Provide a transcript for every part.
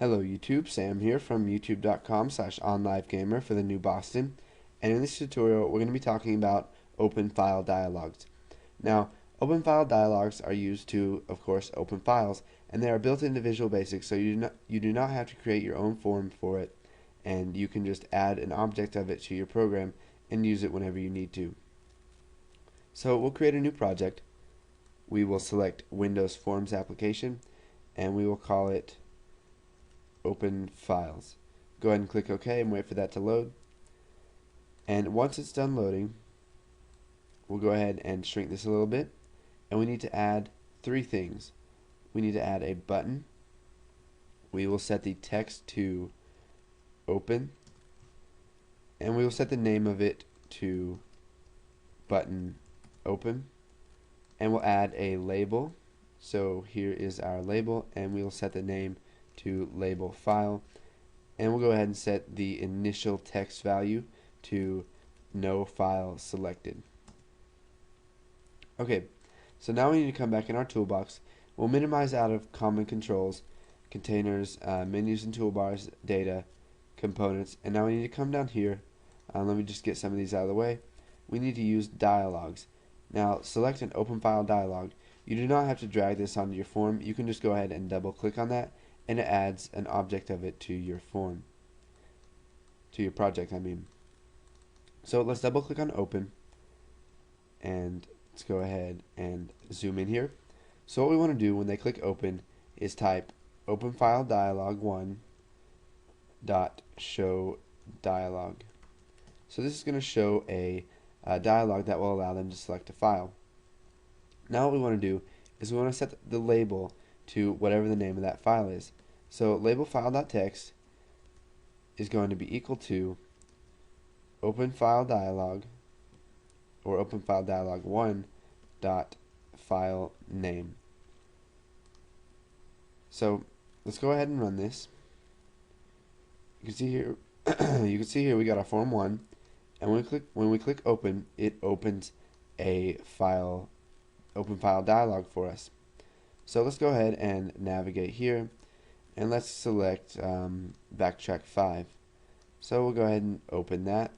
Hello YouTube, Sam here from youtube.com/onlivegamer for the new Boston, and in this tutorial we're going to be talking about open file dialogues. Now, open file dialogues are used to, of course, open files, and they are built into Visual Basic, so you do not have to create your own form for it, and you can just add an object of it to your program and use it whenever you need to. So we'll create a new project. We will select Windows Forms application, and we will call it Open Files. Go ahead and click OK and wait for that to load. And once it's done loading, we'll go ahead and shrink this a little bit. And we need to add three things. We need to add a button. We will set the text to open. And we will set the name of it to button open. And we'll add a label. So here is our label, and we will set the name to label file, and we'll go ahead and set the initial text value to no file selected. Okay, so now we need to come back in our toolbox. We'll minimize out of common controls, containers, menus and toolbars, data, components, and now we need to come down here. Let me just get some of these out of the way. We need to use dialogues. Now select an open file dialog. You do not have to drag this onto your form. You can just go ahead and double click on that, and it adds an object of it to your form, to your project I mean. So let's double click on open, and let's go ahead and zoom in here. So what we want to do when they click open is type OpenFileDialog1 dot show dialog. So this is going to show a dialog that will allow them to select a file. Now what we want to do is we want to set the label to whatever the name of that file is. So label file.txt is going to be equal to OpenFileDialog or OpenFileDialog1 dot file name. So let's go ahead and run this. You can see here we got our form 1, and when we click open, it opens a file open file dialog for us. So let's go ahead and navigate here, and let's select backtrack 5. So we'll go ahead and open that.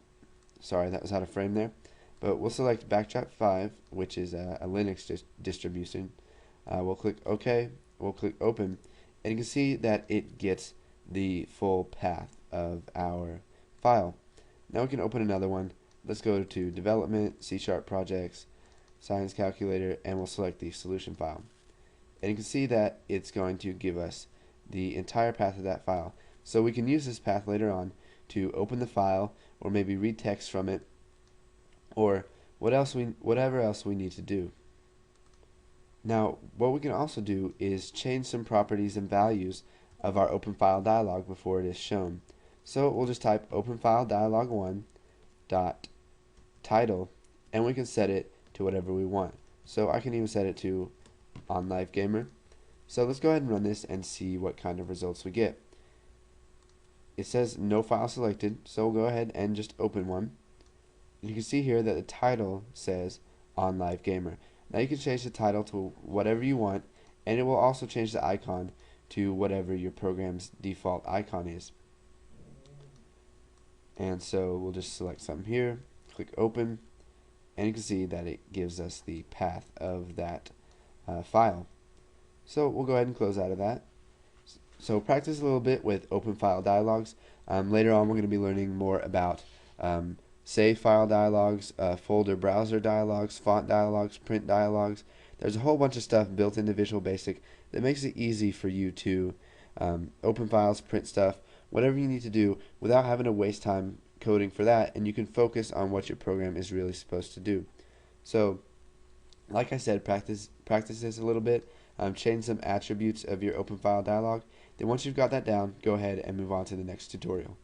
Sorry, that was out of frame there. But we'll select backtrack 5, which is a Linux distribution. We'll click OK. We'll click open, and you can see that it gets the full path of our file. Now we can open another one. Let's go to development, C# projects, science calculator, and we'll select the solution file. And you can see that it's going to give us the entire path of that file. So we can use this path later on to open the file, or maybe read text from it, or whatever else we need to do. Now what we can also do is change some properties and values of our open file dialog before it is shown. So we'll just type OpenFileDialog1 dot title, and we can set it to whatever we want. So I can even set it to OnLiveGamer. So let's go ahead and run this and see what kind of results we get. It says no file selected, so we'll go ahead and just open one. You can see here that the title says OnLiveGamer. Now you can change the title to whatever you want, and it will also change the icon to whatever your program's default icon is. And so we'll just select something here, click open, and you can see that it gives us the path of that file. So we'll go ahead and close out of that. So practice a little bit with open file dialogs. Later on we're going to be learning more about save file dialogs, folder browser dialogs, font dialogs, print dialogs. There's a whole bunch of stuff built into Visual Basic that makes it easy for you to open files, print stuff, whatever you need to do without having to waste time coding for that, and you can focus on what your program is really supposed to do. So like I said, practice this a little bit, change some attributes of your open file dialog. Then once you've got that down, go ahead and move on to the next tutorial.